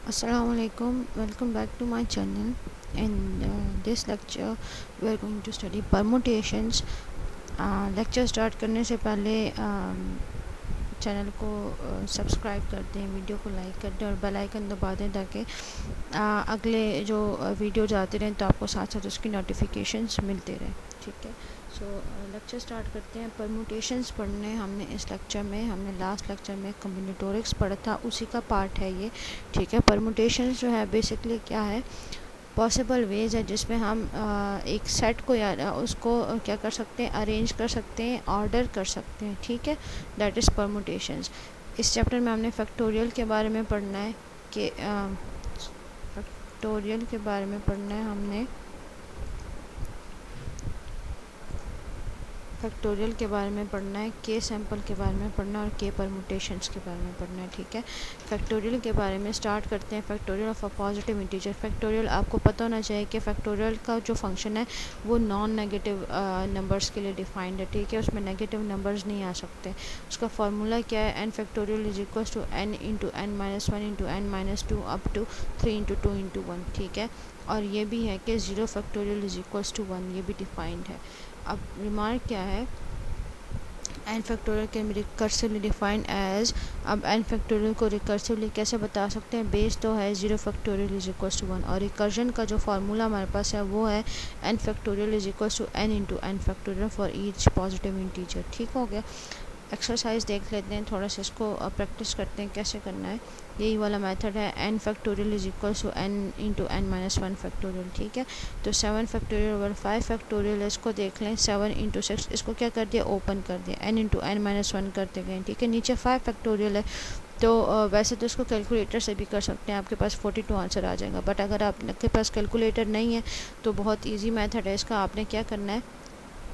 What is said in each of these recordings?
Assalamualaikum, welcome back to my channel. In this lecture we are going to study permutations. Lecture start करने से पहले channel को subscribe कर दें, video को लाइक कर दें और बेल आइकन दबा दें ताकि अगले जो वीडियोज आते रहें तो आपको साथ साथ उसकी नोटिफिकेशंस मिलते रहें। ठीक है, सो लेक्चर स्टार्ट करते हैं। परम्यूटेशंस पढ़ने हमने इस लेक्चर में, हमने लास्ट लेक्चर में कॉम्बिनेटोरिक्स पढ़ा था, उसी का पार्ट है ये। ठीक है, परम्यूटेशंस जो है बेसिकली क्या है, पॉसिबल वेज है जिसमें हम एक सेट को या उसको क्या कर सकते हैं, अरेंज कर सकते हैं, ऑर्डर कर सकते हैं। ठीक है, दैट इज़ परम्यूटेशंस। इस चैप्टर में हमने फैक्टोरियल के बारे में पढ़ना है कि फैक्टोरियल के बारे में पढ़ना है हमने, फैक्टोरियल के बारे में पढ़ना है, के सैम्पल के बारे में पढ़ना है और के परम्यूटेशंस के बारे में पढ़ना है। ठीक है, फैक्टोरियल के बारे में स्टार्ट करते हैं। Factorial of a positive integer. Factorial आपको पता होना चाहिए कि फैक्टोरियल का जो फंक्शन है वो नॉन नेगेटिव नंबर्स के लिए डिफाइंड है। ठीक है, उसमें नेगेटिव नंबर्स नहीं आ सकते। उसका फार्मूला क्या है, n factorial is equal to n into n minus one into n minus two up to 3 into 2 into 1। ठीक है, और ये भी है कि 0 फैक्टोरियल इज इक्वल्स टू 1, ये भी डिफाइंड है। अब रिमार्क क्या है, n factorial can be recursively defined as. अब एन फैक्टोरियल को रिकर्सिवली कैसे बता सकते हैं, बेस तो है 0 फैक्टोरियल इज इक्वल्स टू 1 और रिकर्जन का जो फार्मूला हमारे पास है वो है n factorial is equals to n into n factorial for each positive integer. ठीक हो गया, एक्सरसाइज देख लेते हैं, थोड़ा सा इसको प्रैक्टिस करते हैं कैसे करना है। यही वाला मेथड है, n factorial is equals to n into n minus one factorial. ठीक है, तो 7 फैक्टोरियल ओवर 5 फैक्टोरियल है, इसको देख लें 7 इंटू 6, इसको क्या कर दिया, ओपन कर दिया, n into n minus one करते गए। ठीक है, नीचे 5 फैक्टोरियल है तो वैसे तो इसको कैलकुलेटर से भी कर सकते हैं, आपके पास 42 आंसर आ जाएगा। बट अगर आपके पास कैलकुलेटर नहीं है तो बहुत ईजी मेथड है इसका। आपने क्या करना है,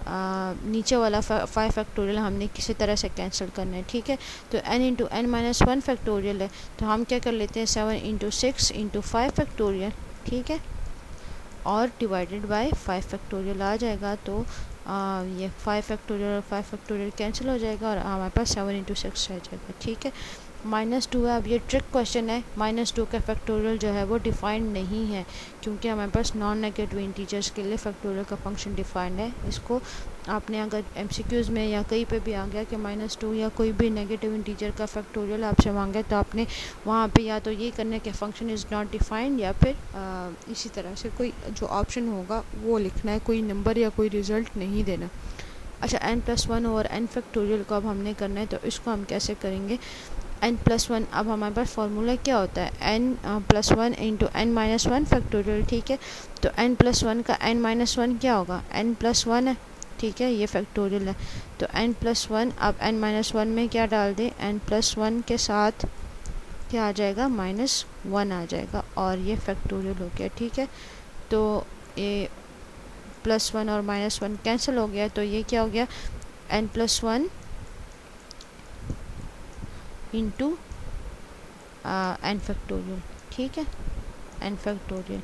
नीचे वाला 5 फैक्टोरियल हमने किसी तरह से कैंसिल करना है। ठीक है, तो n into n minus one factorial है तो हम क्या कर लेते हैं 7 इंटू 6 इंटू 5 फैक्टोरियल। ठीक है, और डिवाइडेड बाय 5 फैक्टोरियल आ जाएगा तो ये 5 फैक्टोरियल और 5 फैक्टोरियल कैंसिल हो जाएगा और हमारे पास 7 इंटू 6 रह जाएगा। ठीक है, -2 है। अब ये ट्रिक क्वेश्चन है, -2 का फैक्टोरियल जो है वो डिफाइंड नहीं है क्योंकि हमारे पास नॉन नेगेटिव इंटीजर्स के लिए फैक्टोरियल का फंक्शन डिफाइंड है। इसको आपने अगर एमसीक्यूज़ में या कहीं पे भी आ गया कि -2 या कोई भी नेगेटिव इंटीजर का फैक्टोरियल आपसे मांगे तो आपने वहाँ पे या तो ये करना है कि फंक्शन इज़ नॉट डिफाइंड या फिर इसी तरह से कोई जो ऑप्शन होगा वो लिखना है, कोई नंबर या कोई रिज़ल्ट नहीं देना। अच्छा, n+1 ओवर n फैक्टोरियल को अब हमने करना है तो इसको हम कैसे करेंगे, n+1। अब हमारे पास फार्मूला क्या होता है, n+1 into n minus one factorial. ठीक है, तो n+1 का n-1 क्या होगा, n+1 है। ठीक है, ये फैक्टोरियल है तो n+1, अब n-1 में क्या डाल दें, n+1 के साथ क्या आ जाएगा, -1 आ जाएगा और ये फैक्टोरियल हो गया। ठीक है, तो ये +1 और -1 कैंसिल हो गया तो ये क्या हो गया, n+1 इंटू एन फैक्टोरियल। ठीक है, एन फैक्टोरियल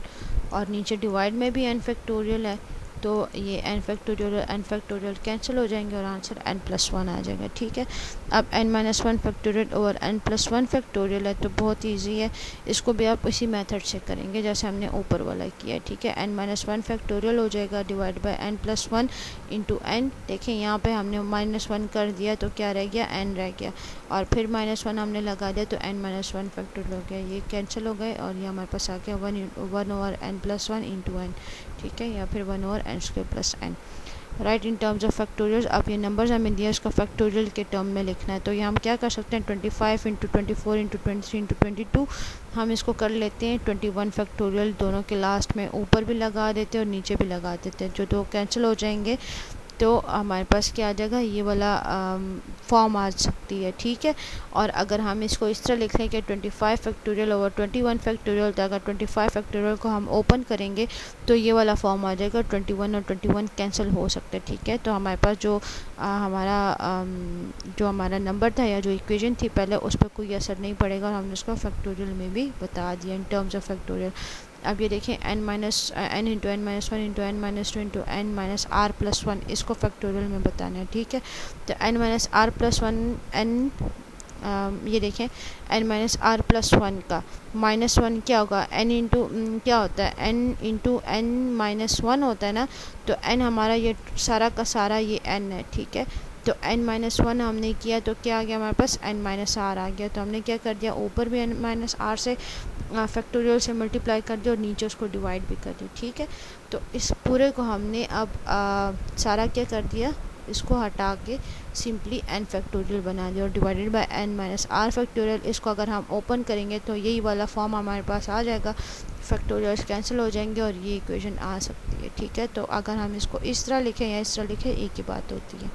और नीचे डिवाइड में भी एन फैक्टोरियल है तो ये एन फैक्टोरियल और एन फैक्टोरियल कैंसिल हो जाएंगे और आंसर n+1 आ जाएगा। ठीक है, अब n-1 factorial over n+1 factorial है तो बहुत इजी है, इसको भी आप इसी मेथड से करेंगे जैसे हमने ऊपर वाला किया है। ठीक है, n-1 फैक्टोरियल हो जाएगा divide by n+1 into N. देखें यहाँ पे हमने -1 कर दिया तो क्या रह गया, n रह गया और फिर -1 हमने लगा दिया तो n-1 फैक्टोरियल हो गया, ये कैंसिल हो गए और ये हमारे पास आ गया 1 ओवर n+1 इंटू एन। ठीक है, या फिर 1 over n square plus n। Right in terms of factorial. अब ये नंबर्स हमें दिया, इसका फैक्टोरियल के टर्म में लिखना है तो ये हम क्या कर सकते हैं, 25 इंटू 24 इंटू 23 इंटू 22 हम इसको कर लेते हैं 21 फैक्टोरियल, दोनों के लास्ट में ऊपर भी लगा देते हैं और नीचे भी लगा देते हैं, जो दो कैंसिल हो जाएंगे तो हमारे पास क्या आ जाएगा, ये वाला फॉर्म आ सकती है। ठीक है, और अगर हम इसको इस तरह लिख लें कि 25 फैक्टोरियल ओवर 21 फैक्टोरियल, तो अगर 25 फैक्टोरियल को हम ओपन करेंगे तो ये वाला फॉर्म आ जाएगा, 21 और 21 कैंसिल हो सकते हैं। ठीक है, तो हमारे पास जो हमारा नंबर था या जो इक्वेशन थी पहले उस पर कोई असर नहीं पड़ेगा और हमने उसको फैक्टोरियल में भी बता दिया इन टर्म्स ऑफ फैक्टोरियल। अब ये देखें n into n-1 into n-2 into n-r+1 इसको फैक्टोरियल में बताना है। ठीक है, तो n-r+1 n ये देखें n minus r plus one का -1 क्या होगा, n इंटू क्या होता है, n into n minus one होता है ना, तो n हमारा ये सारा का सारा ये n है, ठीक है। तो n माइनस वन हमने किया तो क्या आ गया हमारे पास, n माइनस आर आ गया। तो हमने क्या कर दिया, ऊपर भी n माइनस आर से फैक्टोरियल से मल्टीप्लाई कर दिया और नीचे उसको डिवाइड भी कर दिया, ठीक है। तो इस पूरे को हमने अब सारा क्या कर दिया, इसको हटा के सिंपली n फैक्टोरियल बना दिया और divided by n minus r factorial. इसको अगर हम ओपन करेंगे तो यही वाला फॉर्म हमारे पास आ जाएगा, फैक्टोरियल्स कैंसिल हो जाएंगे और ये इक्वेशन आ सकती है, ठीक है। तो अगर हम इसको इस तरह लिखें या इस तरह लिखें एक ही बात होती है।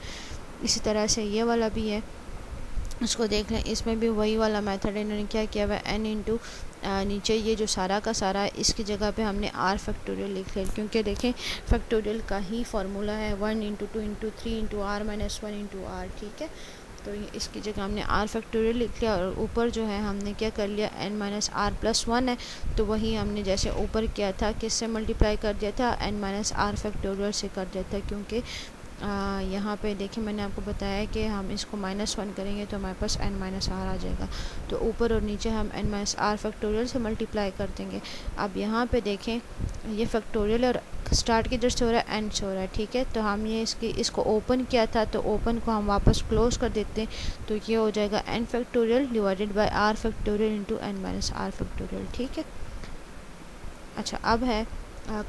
इसी तरह से ये वाला भी है, उसको देख लें, इसमें भी वही वाला मेथड इन्होंने क्या किया हुआ है, n इंटू नीचे ये जो सारा का सारा है इसकी जगह पे हमने r फैक्टोरियल लिख लिया, क्योंकि देखें फैक्टोरियल का ही फार्मूला है 1 into 2 into 3 into r minus 1 into r, ठीक है। तो इसकी जगह हमने r फैक्टोरियल लिख लिया और ऊपर जो है हमने क्या कर लिया, n minus r plus one है, तो वही हमने जैसे ऊपर किया था किससे मल्टीप्लाई कर दिया था, n माइनस आर फैक्टोरियल से कर दिया था, क्योंकि यहाँ पे देखिए मैंने आपको बताया कि हम इसको -1 करेंगे तो हमारे पास n माइनस आर आ जाएगा। तो ऊपर और नीचे हम n माइनस आर फैक्टोरियल से मल्टीप्लाई कर देंगे। अब यहाँ पे देखें ये फैक्टोरियल और स्टार्ट किधर से हो रहा है, n से हो रहा है, ठीक है। तो हम ये इसको ओपन किया था तो ओपन को हम वापस क्लोज कर देते हैं, तो ये हो जाएगा n factorial divided by r factorial into n minus r factorial, ठीक है। अच्छा, अब है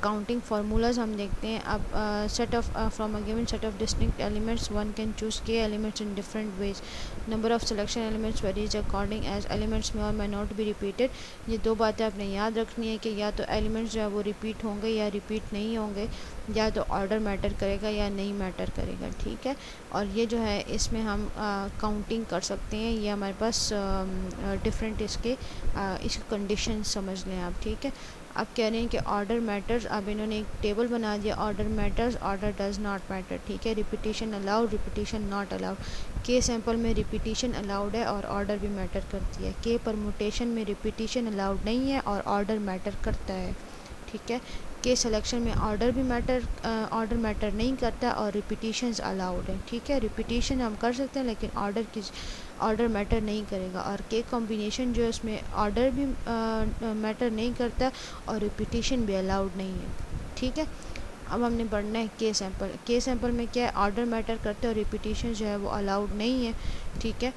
काउंटिंग फार्मूलाज हम देखते हैं। अब set of from a given set of distinct elements one can choose k elements in different ways, number of selection elements varies according as elements में और may नॉट बी रिपीटेड। ये दो बातें आपने याद रखनी है कि या तो एलिमेंट्स जो है वो रिपीट होंगे या रिपीट नहीं होंगे, या तो ऑर्डर मैटर करेगा या नहीं मैटर करेगा, ठीक है। और ये जो है इसमें हम काउंटिंग कर सकते हैं, ये हमारे पास डिफरेंट इसके कंडीशन समझ लें आप, ठीक है। अब कह रहे हैं कि ऑर्डर मैटर्स, अब इन्होंने एक टेबल बना दिया, order matters, order does not matter, ठीक है। Repetition allowed, repetition not allowed. के सैंपल में रिपीटिशन अलाउड है और ऑर्डर भी मैटर करती है। के परमुटेशन में रिपीटिशन अलाउड नहीं है और ऑर्डर मैटर करता है, ठीक है। के सिलेक्शन में ऑर्डर मैटर नहीं करता और रिपीटिशंस अलाउड है, ठीक है। रिपीटिशन हम कर सकते हैं लेकिन ऑर्डर मैटर नहीं करेगा। और के कॉम्बिनेशन जो है उसमें ऑर्डर भी मैटर नहीं करता और रिपीटिशन भी अलाउड नहीं है, ठीक है। अब हमने पढ़ना है के सैंपल। के सैंपल में क्या है, ऑर्डर मैटर करता है और रिपीटिशन जो है वो अलाउड नहीं है, ठीक है।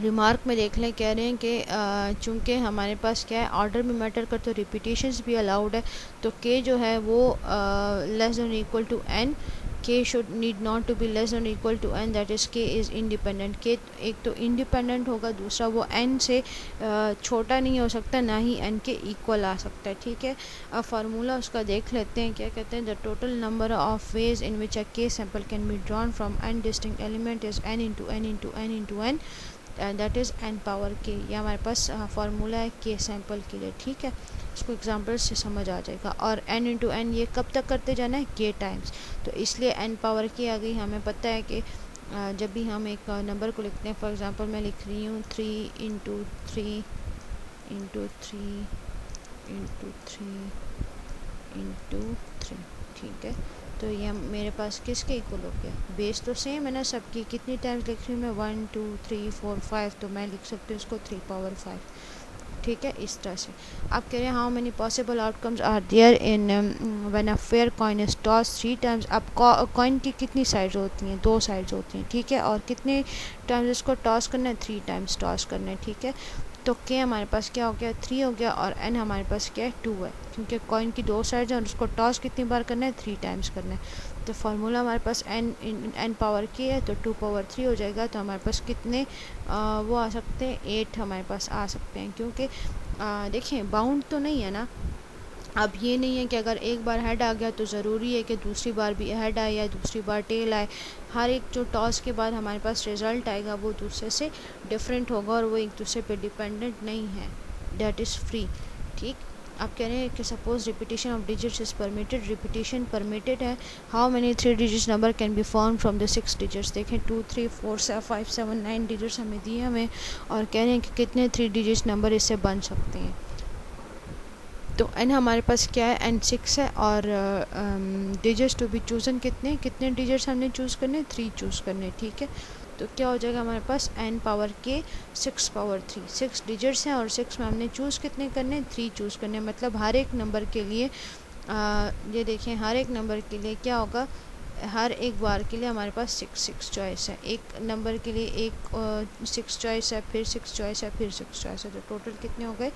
रिमार्क में देख लें, कह रहे हैं कि चूँकि हमारे पास क्या है, ऑर्डर भी मैटर करते हैं, रिपीटिशंस भी अलाउड है, तो के जो है वो less than equal to n, k should need not to be less than equal to n, that is k is independent. K एक तो इंडिपेंडेंट होगा, दूसरा वो एन से छोटा नहीं हो सकता, ना ही एन के इक्वल आ सकता है, ठीक है। अब फार्मूला उसका देख लेते हैं, क्या कहते हैं, the total number of ways in which a k sample can be drawn from n distinct element is n into n into n into n, that is n power k. यह हमारे पास formula है के sample के लिए, ठीक है। इसको example से समझ आ जाएगा। और n इंटू एन ये कब तक करते जाना है, के टाइम्स, तो इसलिए n पावर के आ गई। हमें पता है कि जब भी हम एक नंबर को लिखते हैं, फॉर एग्जांपल मैं लिख रही हूँ 3 इंटू 3 इंटू 3 इंटू 3 इंटू 3, ठीक है। तो ये मेरे पास किसके इक्वल हो गया, बेस तो सेम है ना सबकी, कितनी टाइम्स लिख रही हूँ मैं, 1 2 3 4 5, तो मैं लिख सकती हूँ इसको 3 पावर 5, ठीक है, इस तरह से। आप कह रहे हैं how many possible outcomes are there in when a fair coin is toss 3 times. अब कॉइन की कितनी साइड्स होती हैं, 2 साइड्स होती हैं, ठीक है। और कितने टाइम्स इसको टॉस करना है, 3 टाइम्स टॉस करना है, ठीक है। तो के हमारे पास क्या हो गया, 3 हो गया, और n हमारे पास क्या है, 2 है, क्योंकि कॉइन की 2 साइड्स हैं और उसको टॉस कितनी बार करना है, 3 टाइम्स करना है। तो फार्मूला हमारे पास n पावर के है, तो 2 पावर 3 हो जाएगा। तो हमारे पास कितने वो आ सकते हैं, 8 हमारे पास आ सकते हैं, क्योंकि देखें बाउंड तो नहीं है ना। अब ये नहीं है कि अगर एक बार हेड आ गया तो ज़रूरी है कि दूसरी बार भी हेड आए या दूसरी बार टेल आए। हर एक जो टॉस के बाद हमारे पास रिज़ल्ट आएगा वो दूसरे से डिफरेंट होगा और वो एक दूसरे पे डिपेंडेंट नहीं है, दैट इज़ फ्री, ठीक। आप कह रहे हैं कि suppose repetition of digits is permitted, repetition permitted है। How many 3 digits number can be form from the 6 digits. देखें 2 3 4 5 7 9 डिजिट्स हमें दिए हमें, और कह रहे हैं कि कितने 3 डिजिट्स नंबर इससे बन सकते हैं। तो n हमारे पास क्या है, n 6 है, और डिजिट्स टू बी चूज़न कितने डिजिट्स हमने चूज़ करने, 3 चूज़ करने, ठीक है। तो क्या हो जाएगा हमारे पास n power k 6 power 3, 6 digits हैं और 6 में हमने चूज़ कितने करने, 3 चूज़ करने। मतलब हर एक नंबर के लिए ये देखें, हर एक नंबर के लिए क्या होगा, हर एक बार के लिए हमारे पास 6 चॉइस है। एक नंबर के लिए एक 6 चॉइस है, फिर 6 चॉइस है, फिर 6 चॉइस है। तो टोटल कितने हो गए,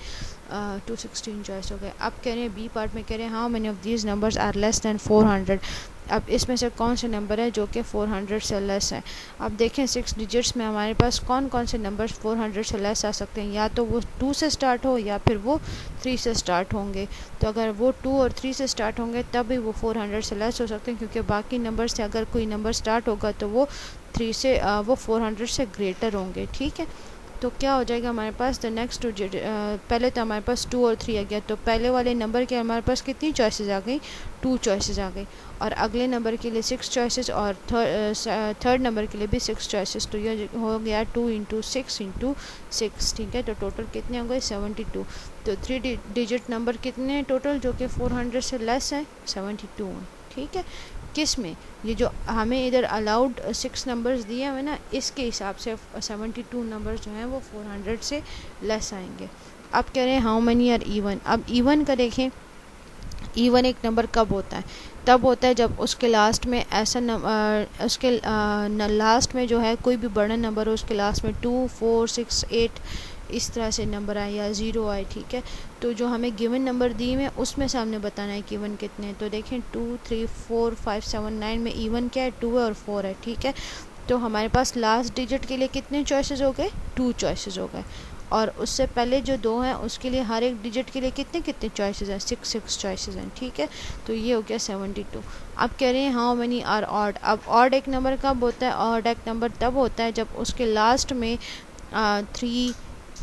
216 चॉइस हो गए। अब कह रहे हैं बी पार्ट में, कह रहे हैं how many of these numbers are less than 400। अब इसमें से कौन से नंबर है जो कि 400 से लेस है। अब देखें 6 डिजिट्स में हमारे पास कौन कौन से नंबर्स 400 से लेस आ सकते हैं, या तो वो 2 से स्टार्ट हो या फिर वो 3 से स्टार्ट होंगे। तो अगर वो 2 और 3 से स्टार्ट होंगे तब भी वो 400 से लेस हो सकते हैं, क्योंकि बाकी नंबर से अगर कोई नंबर स्टार्ट होगा तो वो 400 से ग्रेटर होंगे। ठीक है, तो क्या हो जाएगा हमारे पास, द नेक्स्ट पहले तो हमारे पास 2 और 3 आ गया, तो पहले वाले नंबर के हमारे पास कितनी चॉइसेस आ गई, 2 चॉइसेस आ गई। और अगले नंबर के लिए 6 चॉइसेस और थर्ड नंबर के लिए भी 6 चॉइसेस। तो ये हो गया 2 इंटू 6 इंटू 6। ठीक है, तो टोटल कितने हो गए, 72। तो 3 डिजिट नंबर कितने हैं टोटल जो कि 400 से लेस है, 72। ठीक है, किस में, ये जो हमें इधर अलाउड 6 नंबर्स दिए हुए ना, इसके हिसाब से 72 नंबर्स जो हैं वो 400 से लेस आएंगे। अब कह रहे हैं हाउ मेनी आर इवन। अब इवन का देखें, इवन एक नंबर कब होता है, तब होता है जब उसके लास्ट में ऐसा उसके लास्ट में जो है कोई भी बड़ा नंबर हो, उसके लास्ट में 2, 4, 6, 8 इस तरह से नंबर आए या 0 आए। ठीक है, तो जो हमें गिवन नंबर दिए हुए उसमें से हमने बताना है कि इवन कितने हैं। तो देखें 2, 3, 4, 5, 7, 9 में इवन क्या है, 2 है और 4 है। ठीक है, तो हमारे पास लास्ट डिजिट के लिए कितने चॉइसेस हो गए, 2 चॉइसेस हो गए। और उससे पहले जो 2 हैं उसके लिए हर एक डिजिट के लिए कितने कितने चॉइसेस हैं, 6 चॉइसेस हैं। ठीक है, तो ये हो गया 72। अब कह रहे हैं हाउ मेनी आर ऑड। अब ऑड एक नंबर कब होता है, ऑड एक नंबर तब होता है जब उसके लास्ट में 3,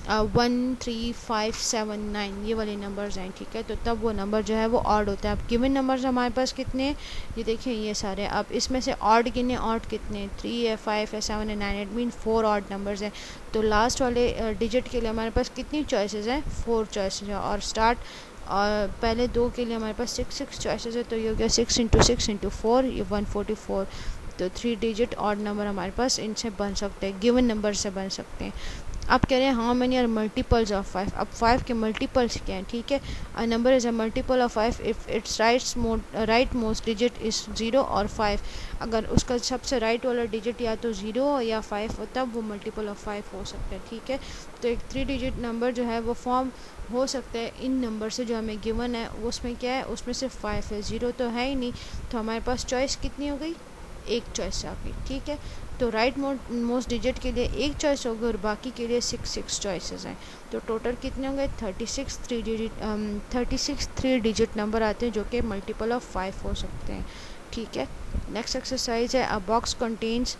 1, 3, 5, 7, 9 ये वाले नंबर्स हैं। ठीक है, तो तब वो नंबर जो है वो ऑड होता है। अब गिवन नंबर्स हमारे पास कितने हैं, ये देखिए ये सारे। अब इसमें से ऑड गिने, ऑड कितने, 3 है, 5 है, 7 है, 9, इट मीन 4 ऑड नंबर्स हैं। तो लास्ट वाले डिजिट के लिए हमारे पास कितनी चॉइसेस हैं, 4 चॉइसेस हैं। और स्टार्ट और पहले 2 के लिए हमारे पास 6 चॉइसेस है। तो ये हो गया 6 इंटू 6 इंटू 4, ये 144। तो 3 डिजिट ऑड नंबर हमारे पास इनसे बन सकते हैं, गिवन नंबर से बन सकते हैं। अब कह रहे हैं how many are multiples of 5। अब 5 के मल्टीपल्स क्या हैं। ठीक है, a number is a multiple of 5 if it's right most digit is 0 और 5। अगर उसका सबसे राइट वाला डिजिट या तो 0 या 5 हो तब वो मल्टीपल ऑफ 5 हो सकता है। ठीक है, तो एक 3 डिजिट नंबर जो है वो फॉर्म हो सकता है इन नंबर से जो हमें गिवन है। उसमें क्या है, उसमें सिर्फ 5 है, 0 तो है ही नहीं। तो हमारे पास चॉइस कितनी हो गई, एक चॉइस आ गई। ठीक है, तो राइट मोस्ट डिजिट के लिए एक चॉइस होगी और बाकी के लिए 6 चॉइसेस हैं। तो टोटल कितने होंगे, 36 3 डिजिट नंबर आते हैं जो कि मल्टीपल ऑफ 5 हो सकते हैं। ठीक है, नेक्स्ट एक्सरसाइज है, अ box contains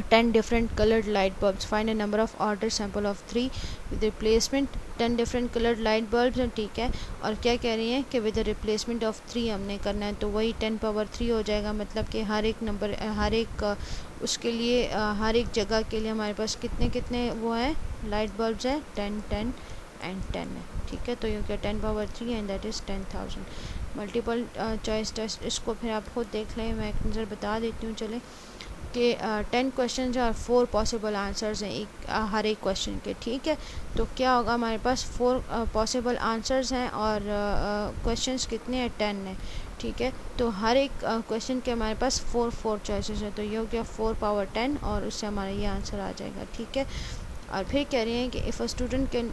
10 different colored light bulbs. Find a number of order sample of 3 with replacement 10 different colored light bulbs हैं। ठीक है, और क्या कह रही हैं कि विद रिप्लेसमेंट ऑफ 3 हमने करना है, तो वही 10 पावर 3 हो जाएगा। मतलब कि हर एक नंबर, हर एक उसके लिए हर एक जगह के लिए हमारे पास कितने कितने वो हैं लाइट बल्ब्स हैं, 10, 10 एंड 10 है। ठीक है, तो ये क्या 10 power 3 and that is 10,000। Multiple choice test, इसको फिर आप खुद देख लें, मैं एक नज़र बता देती हूँ। चले कि 10 क्वेश्चन और 4 पॉसिबल आंसर्स हैं एक हर एक क्वेश्चन के। ठीक है, तो क्या होगा, हमारे पास 4 पॉसिबल आंसर्स हैं और क्वेश्चंस कितने हैं, 10 हैं। ठीक है, तो हर एक क्वेश्चन के हमारे पास 4 चॉइसेस हैं। तो ये हो गया 4 पावर 10 और उससे हमारा ये आंसर आ जाएगा। ठीक है, और फिर कह रहे हैं कि if a student can,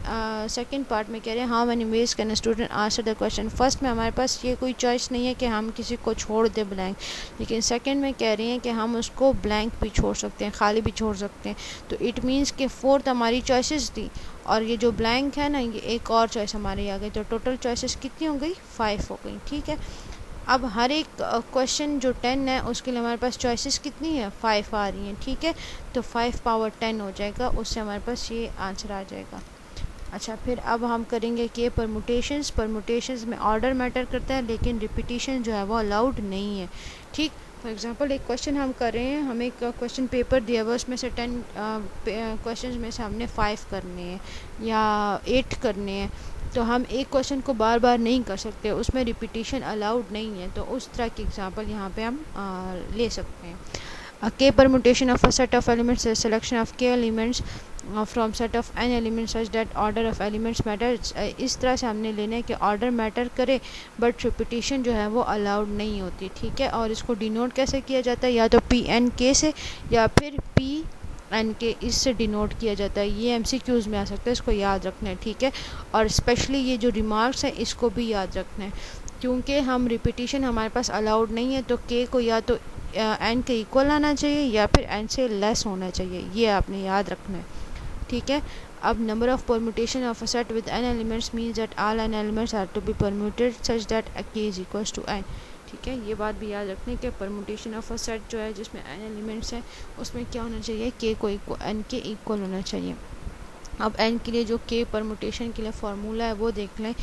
second part में कह रहे हैं how many ways can a student answer the question. First में हमारे पास ये कोई चॉइस नहीं है कि हम किसी को छोड़ दें ब्लैंक, लेकिन सेकंड में कह रहे हैं कि हम उसको ब्लैंक भी छोड़ सकते हैं, खाली भी छोड़ सकते हैं। तो इट मीन्स कि 4 हमारी चॉइसेस थी और ये जो ब्लैंक है ना, ये एक और चॉइस हमारी आ गई। तो टोटल चॉइसेस कितनी हो गई, 5 हो गई। ठीक है, अब हर एक क्वेश्चन जो 10 है उसके लिए हमारे पास चॉइसेस कितनी है, 5 आ रही हैं। ठीक है, तो 5 पावर 10 हो जाएगा, उससे हमारे पास ये आंसर आ जाएगा। अच्छा, फिर अब हम करेंगे कि परमुटेशंस में ऑर्डर मैटर करता है लेकिन रिपीटिशन जो है वो अलाउड नहीं है। ठीक, फॉर एग्जांपल एक क्वेश्चन हम कर रहे हैं, हमें एक क्वेश्चन पेपर दिया हुआ, उसमें से 10 क्वेश्चन में से हमने 5 करने हैं या 8 करने हैं। तो हम एक क्वेश्चन को बार बार नहीं कर सकते, उसमें रिपीटिशन अलाउड नहीं है। तो उस तरह की एग्जांपल यहाँ पे हम ले सकते हैं। A k permutation of a set of elements is selection of k elements from set of n elements such that order of elements matter। इस तरह से हमने लेना है कि ऑर्डर मैटर करे बट रिपीटिशन जो है वो अलाउड नहीं होती, ठीक है। और इसको डिनोट कैसे किया जाता है, या तो पी एन के से या फिर पी एन के इससे डिनोट किया जाता है। ये MCQs में आ सकता है, इसको याद रखना है, ठीक है। और स्पेशली ये जो रिमार्क्स है इसको भी याद रखना है, क्योंकि हम रिपीटिशन हमारे पास अलाउड नहीं है, तो के को या तो एन के इक्वल आना चाहिए या फिर एन से लेस होना चाहिए, ये आपने याद रखना है, ठीक है। अब number of permutation of a set with n elements means that all n elements are to be permuted such that k is equals to n, ठीक है। ये बात भी याद रखनी कि परम्यूटेशन ऑफ अ सेट जो है जिसमें n एलिमेंट्स हैं उसमें क्या होना चाहिए, k को n के इक्वल होना चाहिए। अब n के लिए जो k परम्यूटेशन के लिए फार्मूला है वो देख लें।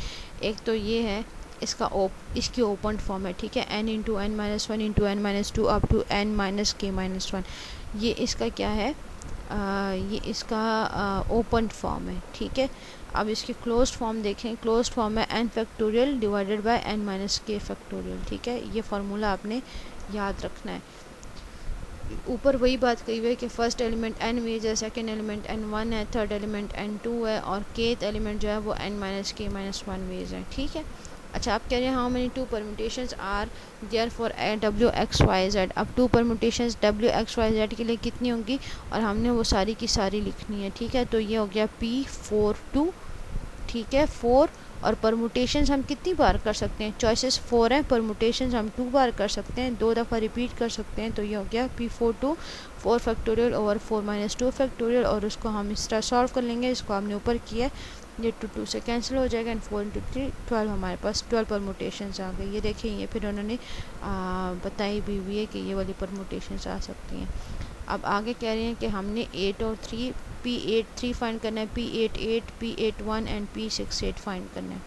एक तो ये है इसकी ओपन फॉर्म है, ठीक है, n into n minus one into n minus two up to n minus k minus one. ये इसका क्या है, ये इसका ओपन फॉर्म है, ठीक है। अब इसकी क्लोज्ड फॉर्म देखें, क्लोज्ड फॉर्म है n factorial divided by n minus k factorial, ठीक है। ये फार्मूला आपने याद रखना है। ऊपर वही बात कही हुई है कि फर्स्ट एलिमेंट n वेज है, सेकेंड एलिमेंट n1 है, थर्ड एलिमेंट n2 है और केथ एलिमेंट जो है वो n minus k minus one ways है, ठीक है। अच्छा, आप कह रहे हैं how many two permutations are there for w x y z। अब two permutations w x y z के लिए कितनी होंगी और हमने वो सारी की सारी लिखनी है, ठीक है। तो ये हो गया p4 ठीक है, 4। और परम्यूटेशंस हम कितनी बार कर सकते हैं, चॉइसेस 4 हैं, परम्यूटेशंस हम 2 बार कर सकते हैं, 2 दफ़ा रिपीट कर सकते हैं। तो ये हो गया p4 4 factorial over 4 minus 2 factorial. और उसको हम इस तरह सॉल्व कर लेंगे, इसको हमने ऊपर किया, ये 2 से कैंसिल हो जाएगा एंड 4 इंटू 3 12, हमारे पास 12 परम्यूटेशंस आ गई। ये देखिए, ये फिर उन्होंने बताई भी हुई है कि ये वाली परम्यूटेशंस आ सकती हैं। अब आगे कह रहे हैं कि हमने 8 और 3 p8 3 फाइंड करना है, p8 8 p8 1 and p6 8 find करना है।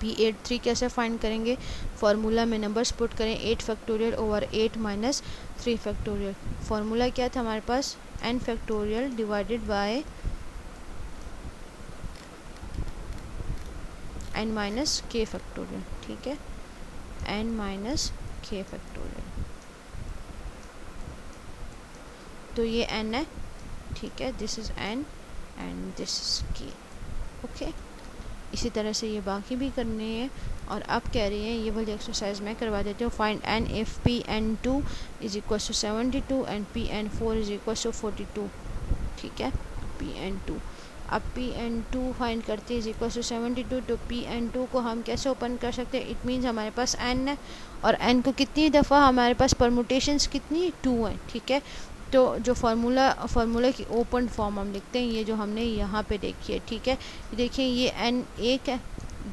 p8 3 कैसे फाइंड करेंगे, फार्मूला में नंबर्स पुट करें, 8 factorial over 8 minus 3 factorial. Formula क्या था हमारे पास, n factorial divided by n minus k factorial, ठीक है, n माइनस k फैक्टोरियल। तो ये n है, ठीक है, this is n and this is k, okay. इसी तरह से ये बाकी भी करने हैं। और अब कह रही हैं ये वाली एक्सरसाइज मैं करवा देती हूँ, find n if pn2 is equal to 72 and pn4 is equal to 42, ठीक है, pn2। अब pn2 फाइंड करते हैं इज इक्वल टू 72, तो pn2 को हम कैसे ओपन कर सकते हैं, इट मीन्स हमारे पास n है और n को कितनी दफ़ा हमारे पास परम्यूटेशंस कितनी 2 हैं, ठीक है। तो जो फार्मूला की ओपन फॉर्म हम लिखते हैं, ये जो हमने यहाँ पे देखी है, ठीक है। देखिए ये n 1 है,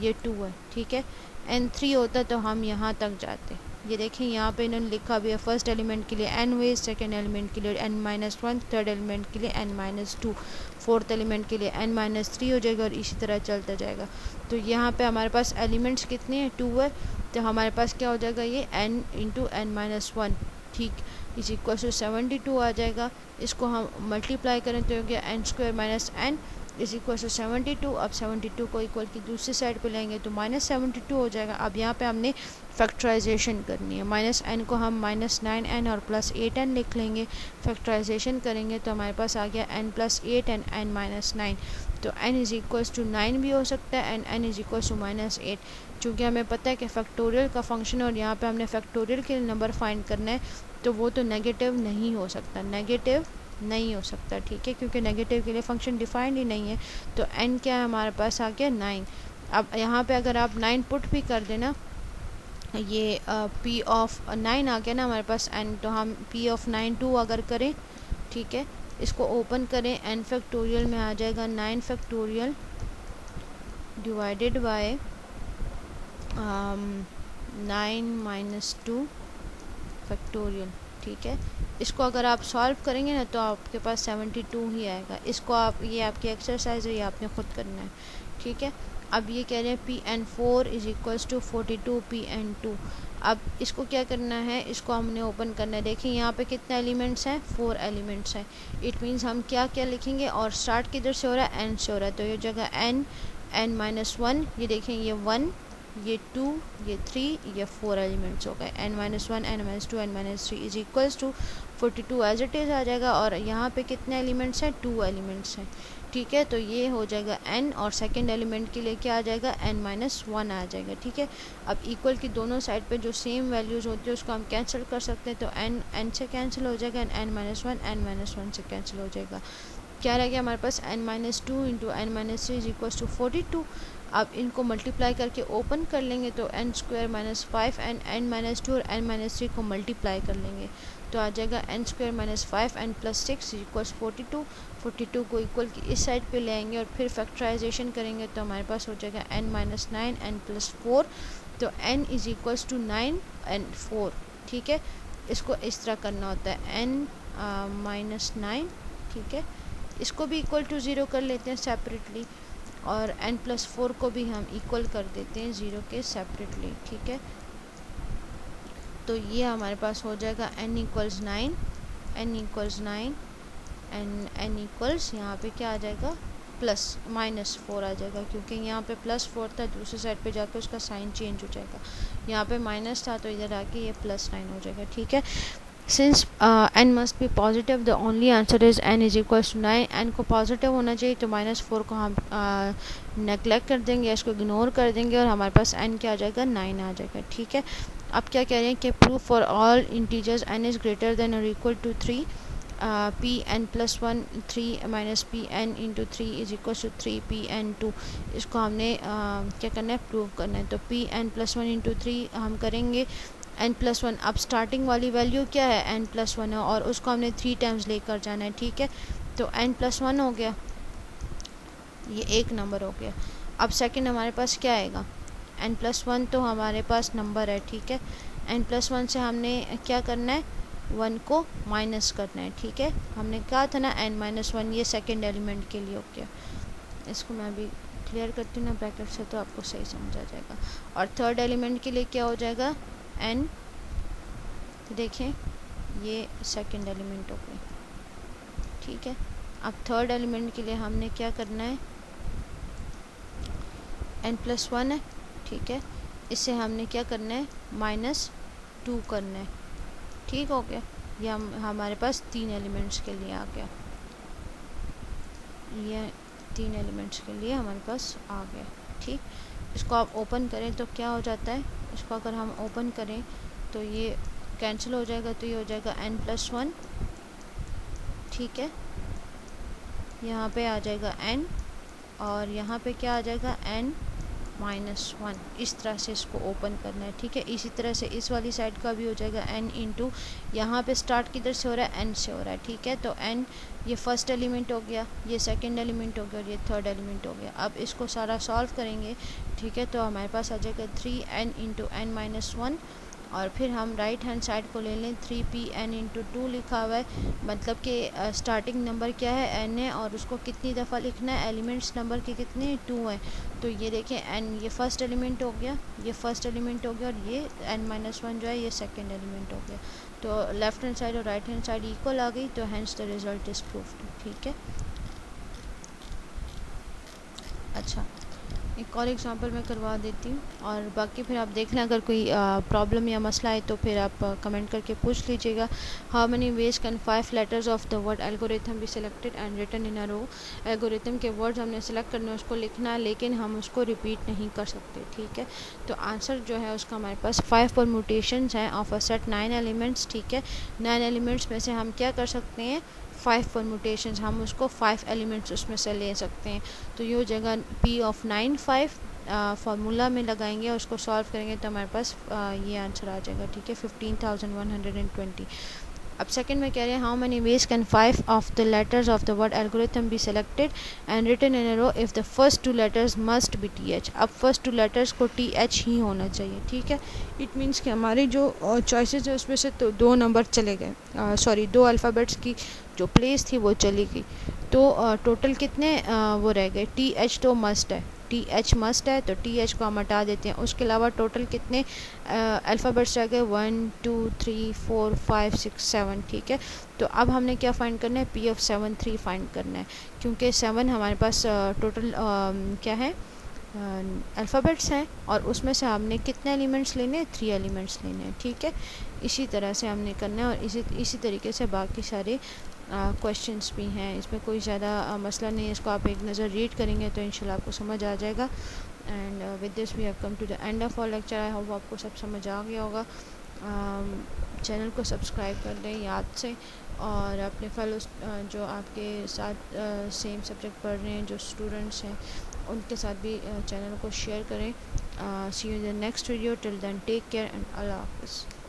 ये 2 है, ठीक है। n 3 होता तो हम यहाँ तक जाते। ये देखें यहाँ पे इन्होंने लिखा भी है, फर्स्ट एलिमेंट के लिए n वेज, सेकेंड एलिमेंट के लिए n माइनस 1, थर्ड एलिमेंट के लिए n माइनस 2, फोर्थ एलिमेंट के लिए n माइनस 3 हो जाएगा और इसी तरह चलता जाएगा। तो यहाँ पे हमारे पास एलिमेंट्स कितने हैं, 2 है, तो हमारे पास क्या हो जाएगा, ये n इंटू n माइनस 1, ठीक, इज इक्वल टू 72 आ जाएगा। इसको हम मल्टीप्लाई करें तो हो गया n square minus n is equal to 72। अब 72 को इक्वल की दूसरी साइड पे लेंगे तो माइनस 72 हो जाएगा। अब यहाँ पे हमने फैक्टराइजेशन करनी है, माइनस n को हम माइनस 9n और प्लस 8n लिख लेंगे। फैक्टराइजेशन करेंगे तो हमारे पास आ गया n plus 8 and n minus 9। तो n इज इक्वल्स टू 9 भी हो सकता है and n is equals to minus 8। चूँकि हमें पता है कि फैक्टोरियल का फंक्शन और यहाँ पे हमने फैक्टोरियल के नंबर फाइंड करना है, तो वो तो नेगेटिव नहीं हो सकता, नेगेटिव नहीं हो सकता, ठीक है, क्योंकि नेगेटिव के लिए फंक्शन डिफाइंड ही नहीं है। तो n क्या है हमारे पास आ गया 9। अब यहाँ पे अगर आप 9 पुट भी कर देना, ये p ऑफ 9 आ गया ना हमारे पास n, तो हम p ऑफ 9 2 अगर करें, ठीक है, इसको ओपन करें, n फैक्टोरियल में आ जाएगा 9 factorial divided bye 9 minus 2 factorial, ठीक है। इसको अगर आप सॉल्व करेंगे ना तो आपके पास 72 ही आएगा। इसको आप, ये आपकी एक्सरसाइज है, ये आपने खुद करना है, ठीक है। अब ये कह रहे हैं pn4 is equals to 42 pn2। अब इसको क्या करना है, इसको हमने ओपन करना है। देखिए यहाँ पे कितने एलिमेंट्स हैं, 4 एलिमेंट्स हैं। इट मीन्स हम क्या क्या लिखेंगे, और स्टार्ट किधर से हो रहा है, n से हो रहा है, तो ये जगह n माइनस 1, ये देखें ये 1 ये 2, ये 3, ये 4 एलिमेंट्स हो गए। n-1, n-2, n-3 is equals to 42 as it is आ जाएगा। और यहाँ पे कितने एलिमेंट्स हैं? 2 एलिमेंट्स हैं, ठीक है। तो ये हो जाएगा n, और सेकंड एलिमेंट के लिए क्या आ जाएगा? n-1 आ जाएगा, ठीक है। अब इक्वल की दोनों साइड पे जो सेम वैल्यूज़ होती है उसको हम कैंसिल कर सकते हैं, तो n से कैंसिल हो जाएगा, n-1 n-1 से कैंसिल हो जाएगा। क्या रह गया हमारे पास? n-2 into n-3 is equals to 42। अब इनको मल्टीप्लाई करके ओपन कर लेंगे तो n² - 5 एंड n-2 और n-3 को मल्टीप्लाई कर लेंगे तो आ जाएगा n² - 5 n + 6 इक्वल्स 42। 42 को इक्वल की इस साइड पे ले आएंगे और फिर फैक्टराइजेशन करेंगे तो हमारे पास हो जाएगा n-9 n + 4। तो n is equals to 9 and 4, ठीक है। इसको इस तरह करना होता है n-9, ठीक है। इसको भी इक्वल टू 0 कर लेते हैं सेपरेटली, और n + 4 को भी हम इक्वल कर देते हैं 0 के सेपरेटली, ठीक है। तो ये हमारे पास हो जाएगा n = 9 एंड n इक्वल्स यहाँ पे क्या आ जाएगा? -4 आ जाएगा, क्योंकि यहाँ पे +4 था, दूसरी साइड पे जाके उसका साइन चेंज हो जाएगा। यहाँ पे माइनस था तो इधर आके ये +9 हो जाएगा, ठीक है। Since n must be positive, the only answer is n is equals to 9। n को पॉजिटिव होना चाहिए तो -4 को हम नेगलेक्ट कर देंगे, इसको इग्नोर कर देंगे और हमारे पास n क्या आ जाएगा? 9 आ जाएगा, ठीक है। अब क्या कह रहे हैं कि prove for all integers n is greater than और equal to 3, pn + 1 3 - pn × 3 is equal to 3pn2। इसको हमने क्या करना है? प्रूव करना है। तो pn + 1 × 3 हम करेंगे n+1। अब स्टार्टिंग वाली वैल्यू क्या है? n+1 है, और उसको हमने 3 टाइम्स लेकर जाना है, ठीक है। तो n+1 हो गया, ये एक नंबर हो गया। अब सेकंड हमारे पास क्या आएगा? n+1 तो हमारे पास नंबर है, ठीक है। n+1 से हमने क्या करना है? 1 को माइनस करना है, ठीक है। हमने कहा था ना n-1, ये सेकंड एलिमेंट के लिए हो गया। इसको मैं अभी क्लियर करती हूँ ना ब्रैकेट से, तो आपको सही समझ आ जाएगा। और थर्ड एलिमेंट के लिए क्या हो जाएगा? n, तो देखें ये सेकंड एलिमेंट हो गई, ठीक है। अब थर्ड एलिमेंट के लिए हमने क्या करना है? n+1 है, ठीक है। इससे हमने क्या करना है? -2 करना है, ठीक हो गया। ये हमारे पास 3 एलिमेंट्स के लिए आ गया, ये 3 एलिमेंट्स के लिए हमारे पास आ गया, ठीक। इसको आप ओपन करें तो क्या हो जाता है? इसको अगर हम ओपन करें तो ये कैंसिल हो जाएगा, तो ये हो जाएगा n+1, ठीक है। यहाँ पे आ जाएगा n, और यहाँ पे क्या आ जाएगा? n-1। इस तरह से इसको ओपन करना है, ठीक है। इसी तरह से इस वाली साइड का भी हो जाएगा n इंटू, यहाँ पे स्टार्ट किधर से हो रहा है? n से हो रहा है, ठीक है। तो n ये फर्स्ट एलिमेंट हो गया, ये सेकंड एलिमेंट हो गया, और ये थर्ड एलिमेंट हो गया। अब इसको सारा सॉल्व करेंगे, ठीक है। तो हमारे पास आ जाएगा 3n × n-1, और फिर हम राइट हैंड साइड को ले लें, 3pn × 2 लिखा हुआ है, मतलब कि स्टार्टिंग नंबर क्या है? n है, और उसको कितनी दफ़ा लिखना है? एलिमेंट्स नंबर के कितने? 2 हैं। तो ये देखें n, ये फर्स्ट एलिमेंट हो गया, ये फर्स्ट एलिमेंट हो गया, और ये n-1 जो है ये सेकंड एलिमेंट हो गया। तो लेफ्ट हैंड साइड और राइट हैंड साइड इक्वल आ गई, तो hence the result is proved, ठीक है। अच्छा, एक और एग्जांपल मैं करवा देती हूँ, और बाकी फिर आप देख लें, अगर कोई प्रॉब्लम या मसला है तो फिर आप कमेंट करके पूछ लीजिएगा। How many ways can 5 letters of the word algorithm be selected and written in a row. Algorithm के वर्ड्स हमने सेलेक्ट करने हैं, उसको लिखना है, लेकिन हम उसको रिपीट नहीं कर सकते, ठीक है। तो आंसर जो है उसका हमारे पास 5 परम्यूटेशंस हैं ऑफ अ सेट 9 एलिमेंट्स, ठीक है। 9 एलिमेंट्स में से हम क्या कर सकते हैं? 5 परम्यूटेशंस, हम उसको 5 एलिमेंट्स उसमें से ले सकते हैं। तो ये हो जाएगा p ऑफ 9 5, फार्मूला में लगाएंगे और उसको सॉल्व करेंगे तो हमारे पास ये आंसर आ जाएगा, ठीक है, 15,120। अब सेकंड में कह रहे हैं how many ways can 5 of the letters of the word algorithm be selected and written in a row if the first 2 letters must be th। अब फर्स्ट 2 लेटर्स को th ही होना चाहिए, ठीक है। इट मीन्स कि हमारी जो चॉइसेस है उसमें से तो 2 नंबर चले गए, 2 अल्फ़ाबेट्स की जो प्लेस थी वो चली गई। तो टोटल कितने वो रह गए? th तो मस्ट है, th मस्ट है, तो th को हम हटा देते हैं। उसके अलावा टोटल कितने अल्फ़ाबेट्स रह गए? 1 2 3 4 5 6 7, ठीक है। तो अब हमने क्या फाइंड करना है? p of 7 3 फाइंड करना है, क्योंकि 7 हमारे पास टोटल क्या है? अल्फ़ाबेट्स हैं और उसमें से आपने कितने एलिमेंट्स लेने हैं, 3 एलिमेंट्स लेने हैं, ठीक है। इसी तरह से हमने करना है और इसी तरीके से बाकी सारे क्वेश्चंस भी हैं। इसमें कोई ज़्यादा मसला नहीं है, इसको आप एक नज़र रीड करेंगे तो इंशाल्लाह आपको समझ आ जाएगा। And with this we have come to the end of our lecture. I hope आपको सब समझ आ गया होगा। चैनल को सब्सक्राइब कर दें याद से, और अपने फेलो जो आपके साथ सेम सब्जेक्ट पढ़ रहे हैं, जो स्टूडेंट्स हैं, उनके साथ भी चैनल को शेयर करें। See you in the next video. Till then take care and अल्लाह हाफ़िज़।